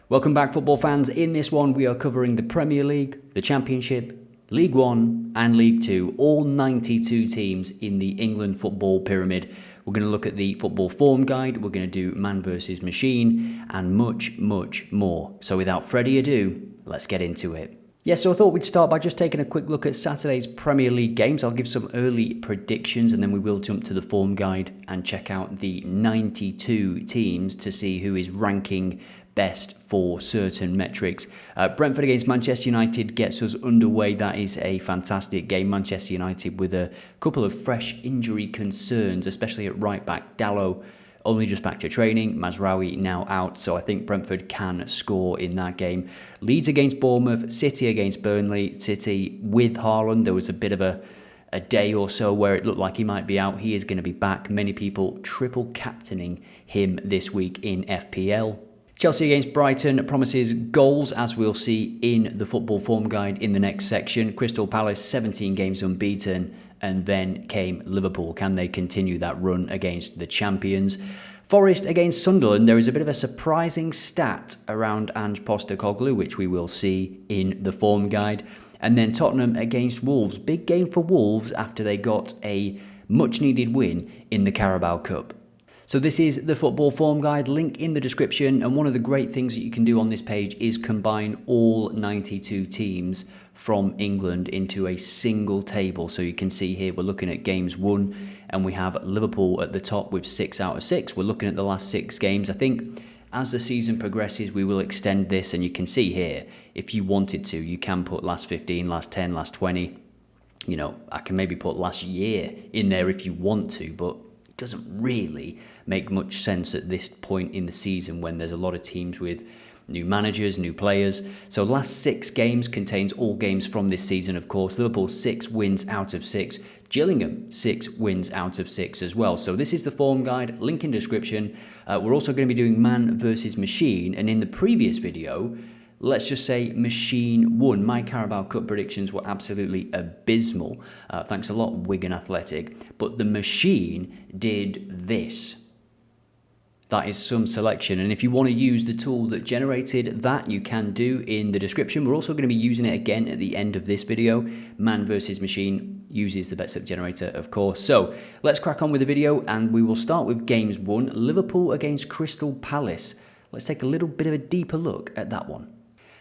Welcome back, football fans. In this one, we are covering the Premier League, the Championship, League One and League Two, all 92 teams in the England football pyramid. We're going to look at the football form guide, we're going to do man versus machine, and much, much more. So without further ado, let's get into it. Yes, so I thought we'd start by just taking a quick look at Saturday's Premier League games. I'll give some early predictions and then we will jump to the form guide and check out the 92 teams to see who is ranking best for certain metrics. Brentford against Manchester United gets us underway. That is a fantastic game. Manchester United with a couple of fresh injury concerns, especially at right back. Dalot only just back to training, Mazraoui now out, so I think Brentford can score in that game. Leeds against Bournemouth, City against Burnley. City with Haaland, there was a bit of a day or so where it looked like he might be out. He is going to be back. Many people triple captaining him this week in FPL. Chelsea against Brighton promises goals, as we'll see in the football form guide in the next section. Crystal Palace 17 games unbeaten, and then came Liverpool. Can they continue that run against the champions? Forest against Sunderland. There is a bit of a surprising stat around Ange Postecoglou, which we will see in the form guide. And then Tottenham against Wolves. Big game for Wolves after they got a much needed win in the Carabao Cup. So this is the football form guide, link in the description, and one of the great things that you can do on this page is combine all 92 teams from England into a single table. So you can see here we're looking at games won, and we have Liverpool at the top with 6 out of 6. We're looking at the last 6 games. I think as the season progresses, we will extend this, and you can see here, if you wanted to, you can put last 15, last 10, last 20. You know, I can maybe put last year in there if you want to, but doesn't really make much sense at this point in the season when there's a lot of teams with new managers, new players. So last 6 games contains all games from this season, of course. Liverpool 6 wins out of 6. Gillingham 6 wins out of 6 as well. So this is the form guide, link in description. We're also going to be doing man versus machine, and in the previous video, let's just say machine won. My Carabao Cup predictions were absolutely abysmal. Thanks a lot, Wigan Athletic. But the machine did this. That is some selection. And if you want to use the tool that generated that, you can do in the description. We're also going to be using it again at the end of this video. Man versus machine uses the BetSlip generator, of course. So let's crack on with the video, and we will start with games won. Liverpool against Crystal Palace. Let's take a little bit of a deeper look at that one.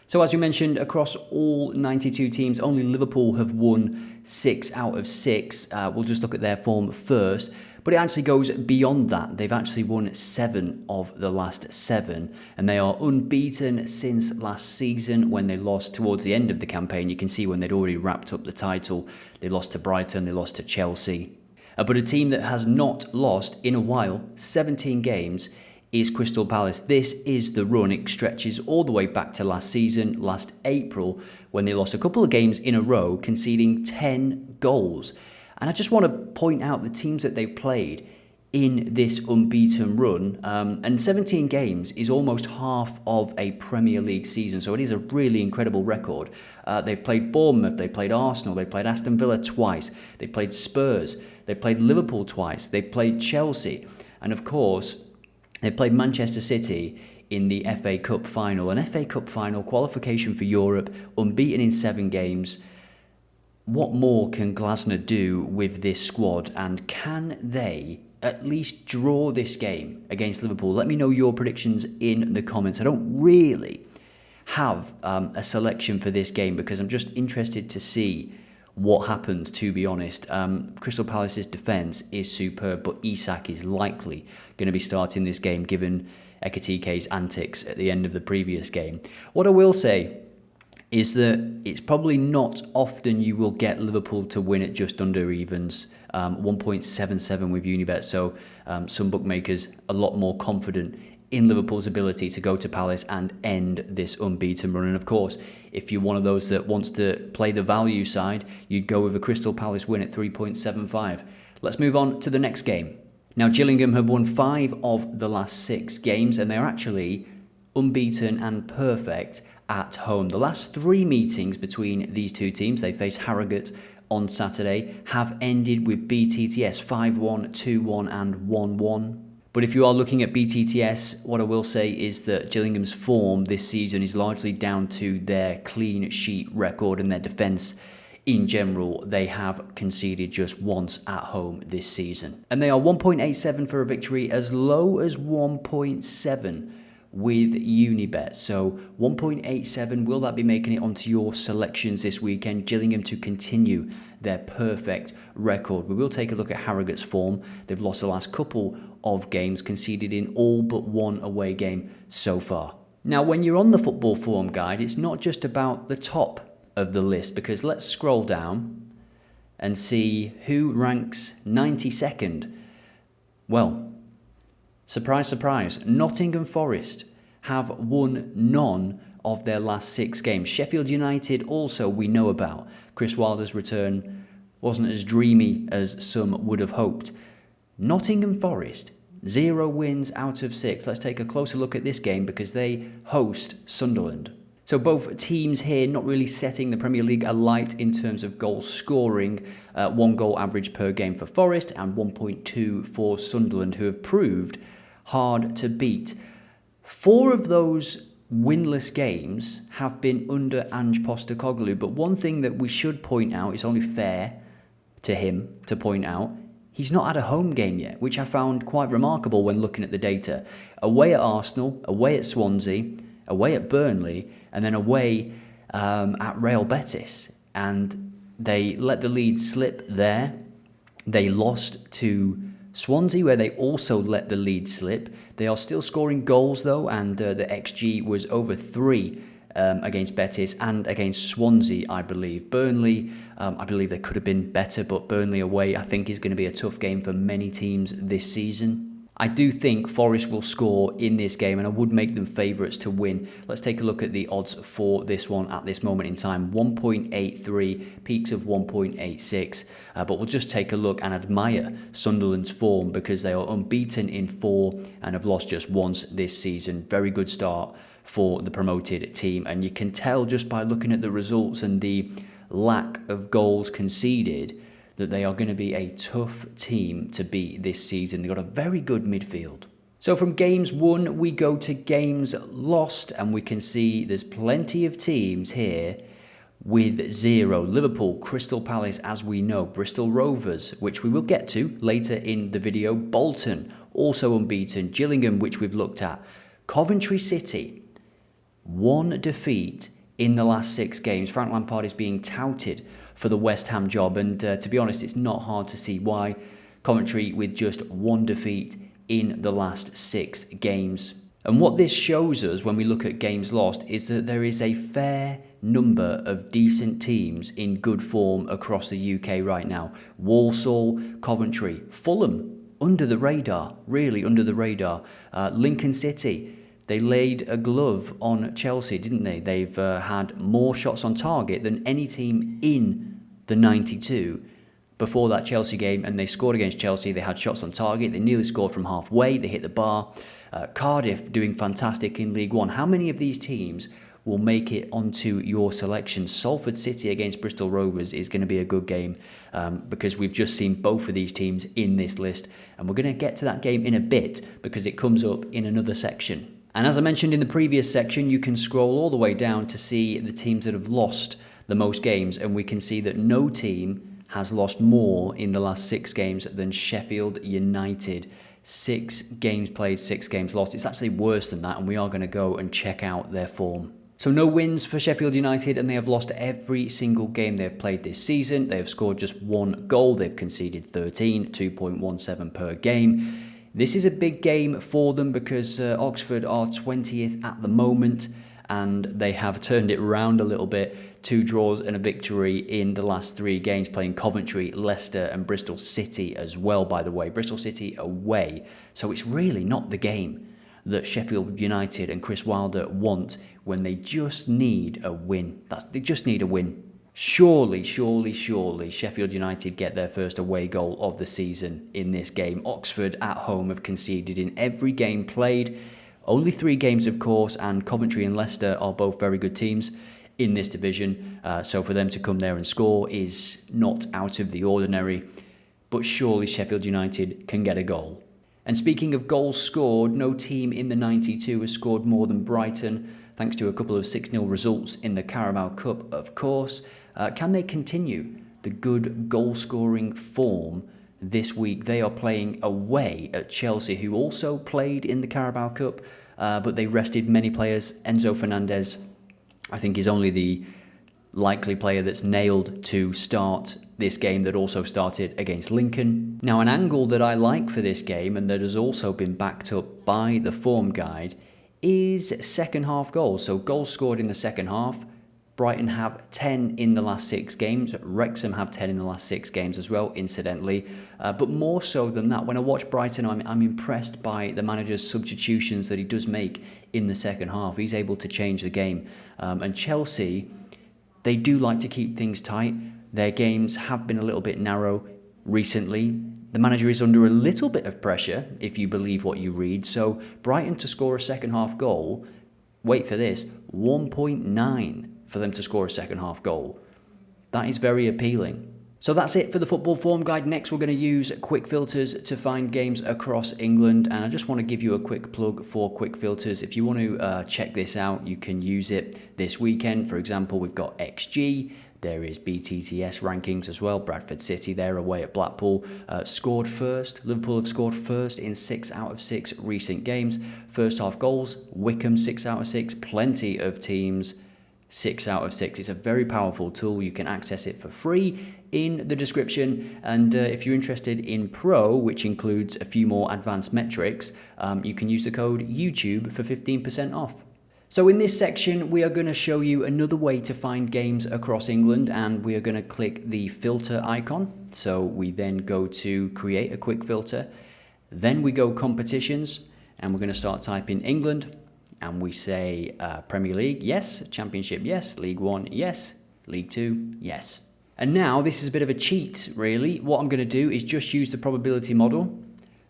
So as we mentioned, across all 92 teams, only Liverpool have won 6 out of 6. We'll just look at their form first. But it actually goes beyond that. They've actually won 7 of the last 7. And they are unbeaten since last season when they lost towards the end of the campaign. You can see when they'd already wrapped up the title. They lost to Brighton, they lost to Chelsea. But a team that has not lost in a while, 17 games, is Crystal Palace. This is the run. It stretches all the way back to last season, last April, when they lost a couple of games in a row, conceding 10 goals. And I just want to point out the teams that they've played in this unbeaten run. And 17 games is almost half of a Premier League season, so it is a really incredible record. They've played Bournemouth, they played Arsenal, they played Aston Villa twice, they played Spurs, they played Liverpool twice, they played Chelsea, and of course, they played Manchester City in the FA Cup final. An FA Cup final, qualification for Europe, unbeaten in 7 games. What more can Glasner do with this squad? And can they at least draw this game against Liverpool? Let me know your predictions in the comments. I don't really have a selection for this game because I'm just interested to see what happens, to be honest. Crystal Palace's defence is superb, but Isak is likely going to be starting this game given Ekitike's antics at the end of the previous game. What I will say is that it's probably not often you will get Liverpool to win at just under evens, 1.77 with Unibet, so some bookmakers a lot more confident in Liverpool's ability to go to Palace and end this unbeaten run. And of course, if you're one of those that wants to play the value side, you'd go with a Crystal Palace win at 3.75. Let's move on to the next game. Now, Gillingham have won 5 of the last 6 games, and they're actually unbeaten and perfect at home. The last 3 meetings between these two teams, they face Harrogate on Saturday, have ended with BTTS 5-1, 2-1 and 1-1. But if you are looking at BTTS, what I will say is that Gillingham's form this season is largely down to their clean sheet record and their defence. In general, they have conceded just once at home this season. And they are 1.87 for a victory, as low as 1.7 with Unibet. So 1.87, will that be making it onto your selections this weekend? Gillingham to continue their perfect record. We will take a look at Harrogate's form. They've lost the last couple of games, conceded in all but one away game so far. Now, when you're on the football form guide, it's not just about the top of the list, because let's scroll down and see who ranks 92nd. Well, surprise, surprise, Nottingham Forest have won none of their last 6 games. Sheffield United also we know about. Chris Wilder's return wasn't as dreamy as some would have hoped. Nottingham Forest, 0 wins out of 6. Let's take a closer look at this game because they host Sunderland. So both teams here not really setting the Premier League alight in terms of goal scoring. 1 goal average per game for Forest and 1.2 for Sunderland, who have proved hard to beat. 4 of those winless games have been under Ange Postecoglou, but one thing that we should point out, it's only fair to him to point out, he's not had a home game yet, which I found quite remarkable when looking at the data. Away at Arsenal, away at Swansea, away at Burnley, and then away at Real Betis. And they let the lead slip there. They lost to Swansea, where they also let the lead slip. They are still scoring goals, though, and the XG was over 3 against Betis and against Swansea, I believe. Burnley, I believe they could have been better, but Burnley away, I think, is going to be a tough game for many teams this season. I do think Forest will score in this game, and I would make them favourites to win. Let's take a look at the odds for this one at this moment in time. 1.83, peaks of 1.86. But we'll just take a look and admire Sunderland's form, because they are unbeaten in 4 and have lost just once this season. Very good start for the promoted team. And you can tell just by looking at the results and the lack of goals conceded that they are going to be a tough team to beat this season. They've got a very good midfield. So from games won, we go to games lost, and we can see there's plenty of teams here with 0. Liverpool, Crystal Palace, as we know. Bristol Rovers, which we will get to later in the video. Bolton, also unbeaten. Gillingham, which we've looked at. Coventry City, 1 defeat in the last 6 games. Frank Lampard is being touted for the West Ham job, and to be honest, it's not hard to see why. Coventry with just 1 defeat in the last 6 games. And what this shows us when we look at games lost is that there is a fair number of decent teams in good form across the UK right now. Walsall, Coventry, Fulham, under the radar, really under the radar. Lincoln City, they laid a glove on Chelsea, didn't they? They've had more shots on target than any team in the 92 before that Chelsea game, and they scored against Chelsea. They had shots on target. They nearly scored from halfway. They hit the bar. Cardiff doing fantastic in League One. How many of these teams will make it onto your selection? Salford City against Bristol Rovers is going to be a good game because we've just seen both of these teams in this list, and we're going to get to that game in a bit because it comes up in another section. And as I mentioned in the previous section, you can scroll all the way down to see the teams that have lost the most games, and we can see that no team has lost more in the last 6 games than Sheffield United. 6 games played, 6 games lost. It's actually worse than that, and we are going to go and check out their form. So no wins for Sheffield United, and they have lost every single game they've played this season. They have scored just 1 goal. They've conceded 13, 2.17 per game. This is a big game for them because Oxford are 20th at the moment, and they have turned it around a little bit. 2 draws and a victory in the last 3 games, playing Coventry, Leicester and Bristol City as well, by the way. Bristol City away. So it's really not the game that Sheffield United and Chris Wilder want when they just need a win. They just need a win. Surely Sheffield United get their first away goal of the season in this game. Oxford at home have conceded in every game played. Only 3 games, of course, and Coventry and Leicester are both very good teams in this division. So for them to come there and score is not out of the ordinary. But surely Sheffield United can get a goal. And speaking of goals scored, no team in the 92 has scored more than Brighton, thanks to a couple of 6-0 results in the Carabao Cup, of course. Can they continue the good goal-scoring form this week? They are playing away at Chelsea, who also played in the Carabao Cup, but they rested many players. Enzo Fernandez, I think, is only the likely player that's nailed to start this game that also started against Lincoln. Now, an angle that I like for this game, and that has also been backed up by the form guide, is second half goals. So goals scored in the second half. Brighton have 10 in the last 6 games. Wrexham have 10 in the last 6 games as well, incidentally. But more so than that, when I watch Brighton, I'm impressed by the manager's substitutions that he does make in the second half. He's able to change the game. And Chelsea, they do like to keep things tight. Their games have been a little bit narrow recently. The manager is under a little bit of pressure, if you believe what you read. So Brighton to score a second half goal, wait for this, 1.9 for them to score a second half goal. That is very appealing. So that's it for the football form guide. Next, we're going to use quick filters to find games across England. And I just want to give you a quick plug for quick filters. If you want to check this out, you can use it this weekend. For example, we've got XG. There is BTTS rankings as well. Bradford City there away at Blackpool. Scored first. Liverpool have scored first in 6 out of 6 recent games. First half goals. Wickham 6 out of 6. Plenty of teams 6 out of 6. It's a very powerful tool. You can access it for free in the description. And if you're interested in Pro, which includes a few more advanced metrics, you can use the code YouTube for 15% off. So in this section, we are going to show you another way to find games across England, and we are going to click the filter icon. So we then go to create a quick filter. Then we go competitions, and we're going to start typing England. And we say Premier League, yes. Championship, yes. League One, yes. League Two, yes. And now this is a bit of a cheat, really. What I'm going to do is just use the probability model.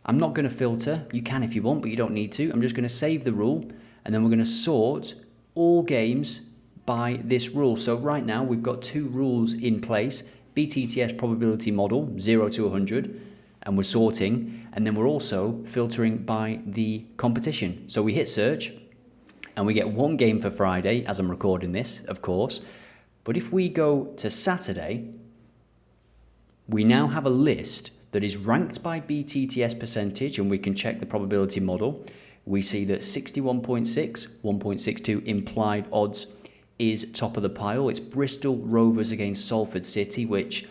I'm not going to filter. You can if you want, but you don't need to. I'm just going to save the rule. And then we're going to sort all games by this rule. So right now we've got 2 rules in place. BTTS probability model, 0 to 100. And we're sorting. And then we're also filtering by the competition. So we hit search. And we get 1 game for Friday, as I'm recording this, of course. But if we go to Saturday, we now have a list that is ranked by BTTS percentage, and we can check the probability model. We see that 61.6, 1.62 implied odds is top of the pile. It's Bristol Rovers against Salford City, which,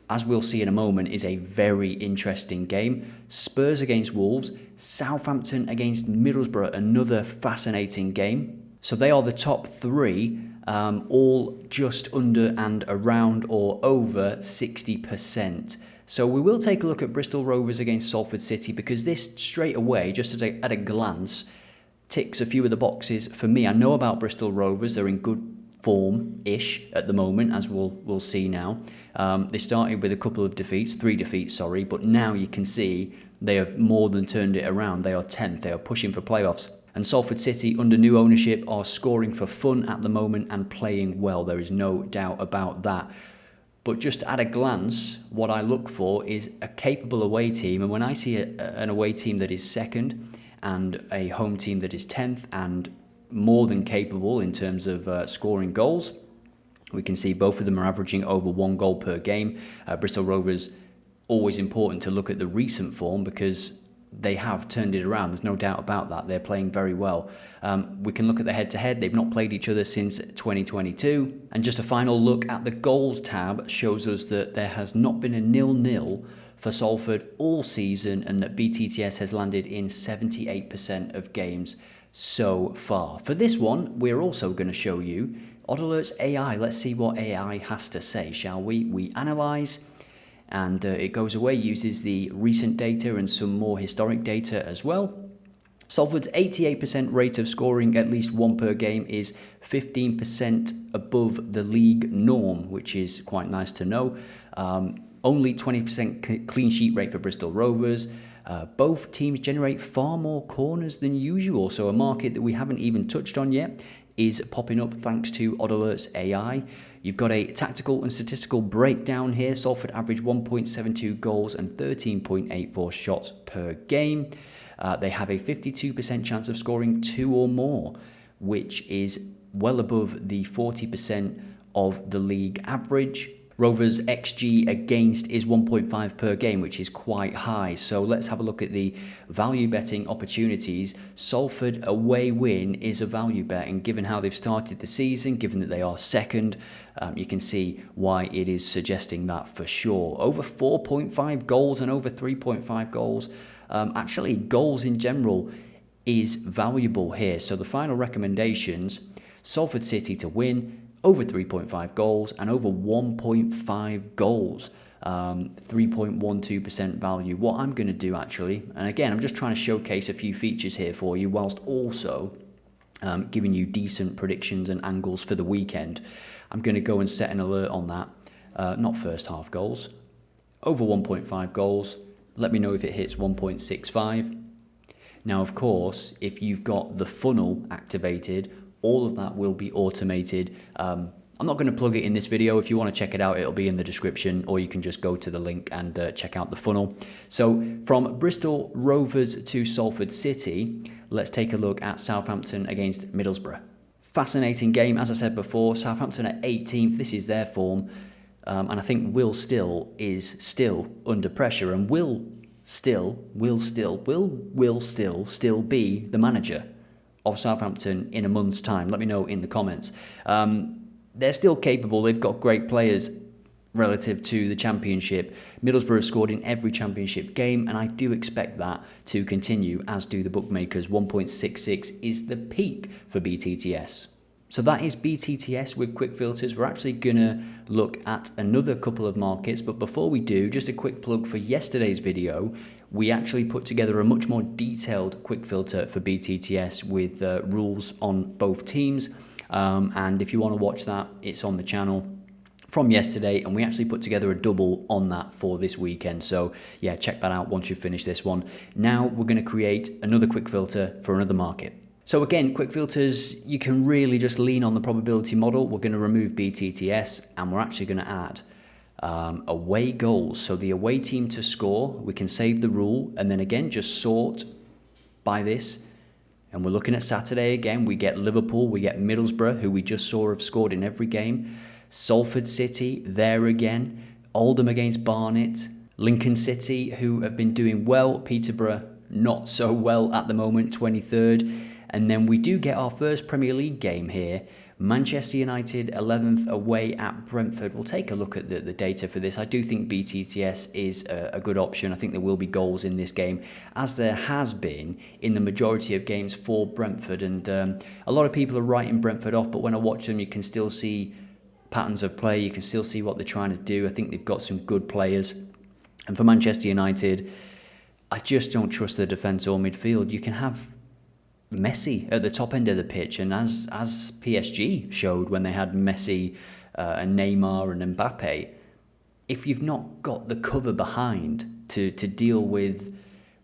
as we'll see in a moment, is a very interesting game. Spurs against Wolves, Southampton against Middlesbrough, another fascinating game. So they are the top 3, all just under and around or over 60%. So we will take a look at Bristol Rovers against Salford City, because this straight away, just at a glance, ticks a few of the boxes for me. I know about Bristol Rovers. They're in good form-ish at the moment, as we'll see now. They started with a couple of defeats, 3 defeats, sorry, but now you can see they have more than turned it around. They are 10th. They are pushing for playoffs. And Salford City, under new ownership, are scoring for fun at the moment and playing well. There is no doubt about that. But just at a glance, what I look for is a capable away team. And when I see an away team that is 2nd and a home team that is 10th and more than capable in terms of scoring goals, we can see both of them are averaging over 1 goal per game. Bristol Rovers, always important to look at the recent form, because they have turned it around. There's no doubt about that. They're playing very well. We can look at the head-to-head. They've not played each other since 2022. And just a final look at the goals tab shows us that there has not been a 0-0 for Salford all season, and that BTTS has landed in 78% of games so far. For this one, we're also going to show you OddAlerts AI. Let's see what AI has to say, shall we? We analyse. And it goes away, uses the recent data and some more historic data as well. Salford's 88% rate of scoring at least 1 per game is 15% above the league norm, which is quite nice to know. Only 20% clean sheet rate for Bristol Rovers. Both teams generate far more corners than usual, so a market that we haven't even touched on yet. is popping up thanks to OddAlerts AI. You've got a tactical and statistical breakdown here. Salford average 1.72 goals and 13.84 shots per game. They have a 52% chance of scoring 2 or more, which is well above the 40% of the league average. Rovers XG against is 1.5 per game, which is quite high. So let's have a look at the value betting opportunities. Salford away win is a value bet, and given how they've started the season, given that they are second, you can see why it is suggesting that for sure. Over 4.5 goals and over 3.5 goals. Actually, goals in general is valuable here. So the final recommendations: Salford City to win, over 3.5 goals and over 1.5 goals, 3.12% value. What I'm going to do actually, and again, I'm just trying to showcase a few features here for you whilst also giving you decent predictions and angles for the weekend. I'm going to go and set an alert on that. Not first half goals, over 1.5 goals. Let me know if it hits 1.65. Now, of course, if you've got the funnel activated, all of that will be automated. I'm not going to plug it in this video. If you want to check it out, it'll be in the description, or you can just go to the link and check out the funnel. So from Bristol Rovers to Salford City, let's take a look at Southampton against Middlesbrough. Fascinating game. As I said before, Southampton at 18th. This is their form. And I think Will Still is still under pressure, and will still be the manager of Southampton in a month's time. Let me know in the comments. They're still capable. They've got great players relative to the Championship. Middlesbrough have scored in every Championship game, and I do expect that to continue, as do the bookmakers. 1.66 is the peak for BTTS. So that is BTTS with quick filters. We're actually going to look at another couple of markets, but before we do, just a quick plug for yesterday's video. We actually put together a much more detailed quick filter for BTTS with rules on both teams. And if you want to watch that, it's on the channel from yesterday. And we actually put together a double on that for this weekend. So yeah, check that out once you finish this one. Now we're going to create another quick filter for another market. So again, quick filters, you can really just lean on the probability model. We're going to remove BTTS, and we're actually going to add away goals. So the away team to score, we can save the rule, and then again just sort by this. And we're looking at Saturday again. We get Liverpool, we get Middlesbrough, who we just saw have scored in every game. Salford City there again. Oldham against Barnet. Lincoln City, who have been doing well. Peterborough not so well at the moment, 23rd. And then we do get our first Premier League game here. Manchester United 11th away at Brentford. We'll take a look at the data for this. I do think BTTS is a good option. I think there will be goals in this game, as there has been in the majority of games for Brentford. And a lot of people are writing Brentford off, but when I watch them, you can still see patterns of play. You can still see what they're trying to do. I think they've got some good players. And for Manchester United, I just don't trust the defence or midfield. You can have Messi at the top end of the pitch, and as PSG showed when they had Messi and Neymar and Mbappe, if you've not got the cover behind to deal with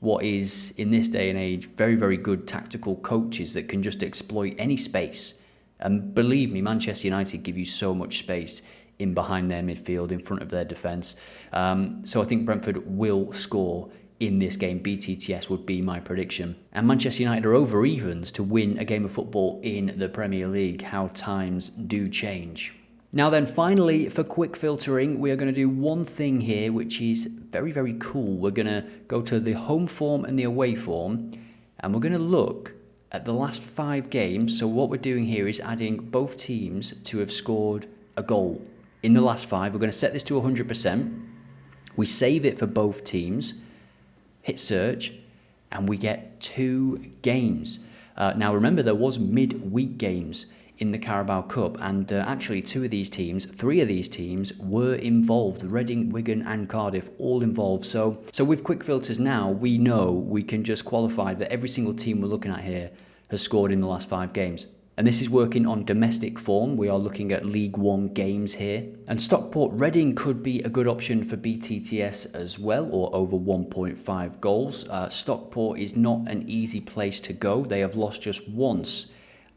what is, in this day and age, very, very good tactical coaches that can just exploit any space, and believe me, Manchester United give you so much space in behind their midfield, in front of their defence. So I think Brentford will score in this game. BTTS would be my prediction. And Manchester United are over evens to win a game of football in the Premier League. How times do change. Now then, finally, for quick filtering, we are going to do one thing here, which is very, very cool. We're going to go to the home form and the away form, and we're going to look at the last 5 games. So what we're doing here is adding both teams to have scored a goal in the last 5. We're going to set this to 100%. We save it for both teams. Hit search, and we get 2 games. Now remember, there was mid-week games in the Carabao Cup, and actually 3 of these teams were involved. Reading, Wigan and Cardiff all involved. So with quick filters now, we know we can just qualify that every single team we're looking at here has scored in the last 5 games. And this is working on domestic form. We are looking at League One games here. And Stockport Reading could be a good option for BTTS as well, or over 1.5 goals. Stockport is not an easy place to go. They have lost just once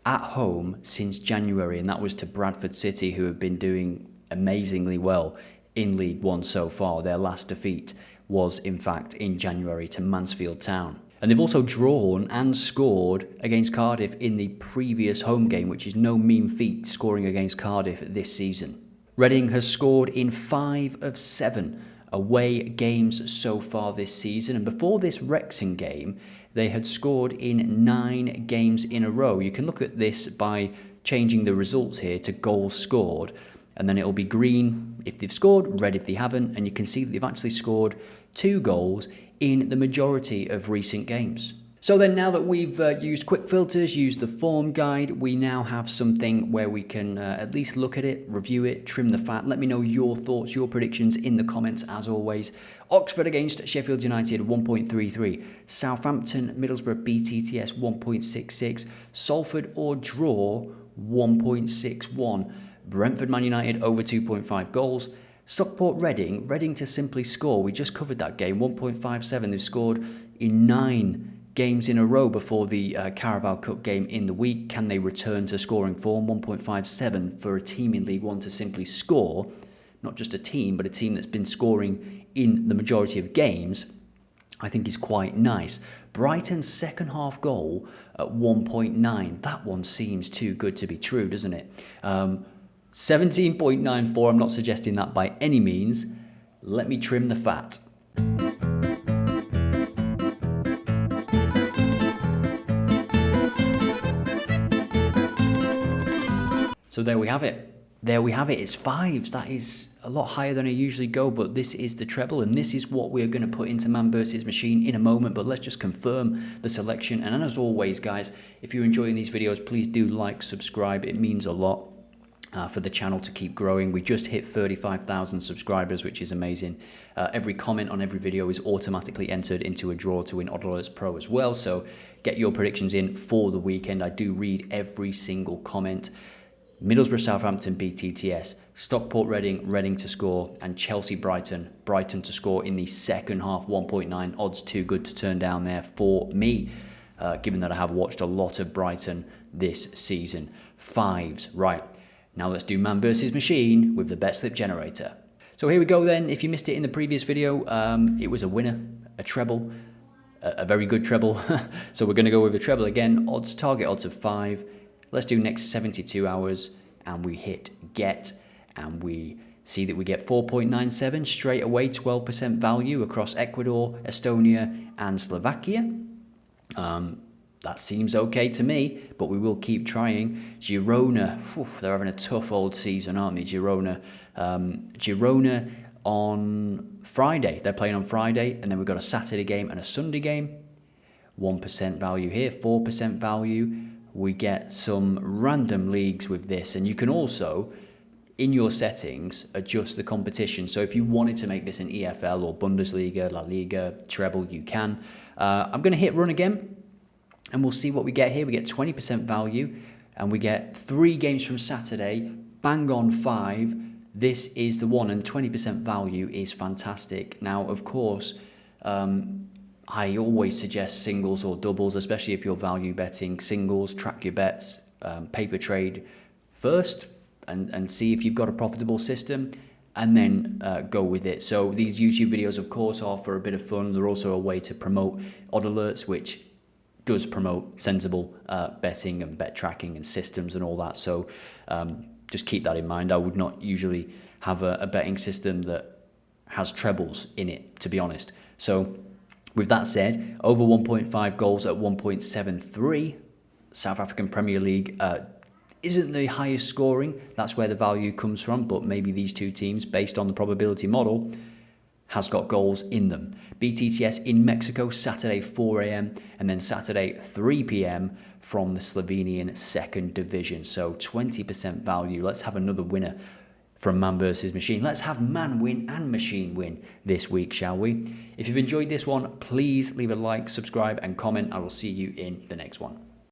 at home since January, and that was to Bradford City, who have been doing amazingly well in League One so far. Their last defeat was, in fact, in January to Mansfield Town. And they've also drawn and scored against Cardiff in the previous home game, which is no mean feat, scoring against Cardiff this season. Reading has scored in 5 of 7 away games so far this season, and before this Wrexham game, they had scored in 9 games in a row. You can look at this by changing the results here to goals scored, and then it'll be green if they've scored, red if they haven't, and you can see that they've actually scored 2 goals in the majority of recent games. So then, now that we've used quick filters, used the form guide, we now have something where we can at least look at it, review it, trim the fat. Let me know your thoughts, your predictions in the comments as always. Oxford against Sheffield United 1.33, Southampton, Middlesbrough BTTS 1.66, Salford or draw 1.61, Brentford Man United over 2.5 goals, Stockport Reading to simply score. We just covered that game, 1.57. They've scored in 9 games in a row before the Carabao Cup game in the week. Can they return to scoring form? 1.57 for a team in League One to simply score. Not just a team, but a team that's been scoring in the majority of games, I think is quite nice. Brighton's second half goal at 1.9. That one seems too good to be true, doesn't it? 17.94, I'm not suggesting that by any means. Let me trim the fat. So there we have it. It's 5s. That is a lot higher than I usually go, but this is the treble, and this is what we're going to put into Man vs Machine in a moment. But let's just confirm the selection. And as always, guys, if you're enjoying these videos, please do like, subscribe. It means a lot for the channel to keep growing. We just hit 35,000 subscribers, which is amazing. Every comment on every video is automatically entered into a draw to win OddAlerts Pro as well. So get your predictions in for the weekend. I do read every single comment. Middlesbrough Southampton BTTS, Stockport Reading to score, and Chelsea Brighton to score in the second half. 1.9 odds, too good to turn down there for me, given that I have watched a lot of Brighton this season. 5s, right. Now let's do Man vs Machine with the bet slip generator. So here we go then. If you missed it in the previous video, it was a winner, a treble, a very good treble. So we're going to go with a treble again. Target odds of 5. Let's do next 72 hours, and we hit get, and we see that we get 4.97 straight away, 12% value across Ecuador, Estonia, and Slovakia. That seems okay to me, but we will keep trying. Girona, they're having a tough old season, aren't they? Girona on Friday. They're playing on Friday, and then we've got a Saturday game and a Sunday game. 1% value here, 4% value. We get some random leagues with this, and you can also, in your settings, adjust the competition. So if you wanted to make this an EFL or Bundesliga, La Liga, Treble, you can. I'm going to hit run again, and we'll see what we get here. We get 20% value, and we get 3 games from Saturday, bang on 5. This is the one, and 20% value is fantastic. Now, of course, I always suggest singles or doubles, especially if you're value betting. Singles, track your bets, paper trade first, and see if you've got a profitable system, and then go with it. So these YouTube videos, of course, are for a bit of fun. They're also a way to promote OddAlerts, which does promote sensible betting and bet tracking and systems and all that. So just keep that in mind. I would not usually have a betting system that has trebles in it, to be honest. So with that said, over 1.5 goals at 1.73. South African Premier League isn't the highest scoring. That's where the value comes from. But maybe these two teams, based on the probability model, has got goals in them. BTTS in Mexico, Saturday 4 a.m. and then Saturday 3 p.m. from the Slovenian second division. So 20% value. Let's have another winner from Man vs Machine. Let's have Man win and Machine win this week, shall we? If you've enjoyed this one, please leave a like, subscribe, and comment. I will see you in the next one.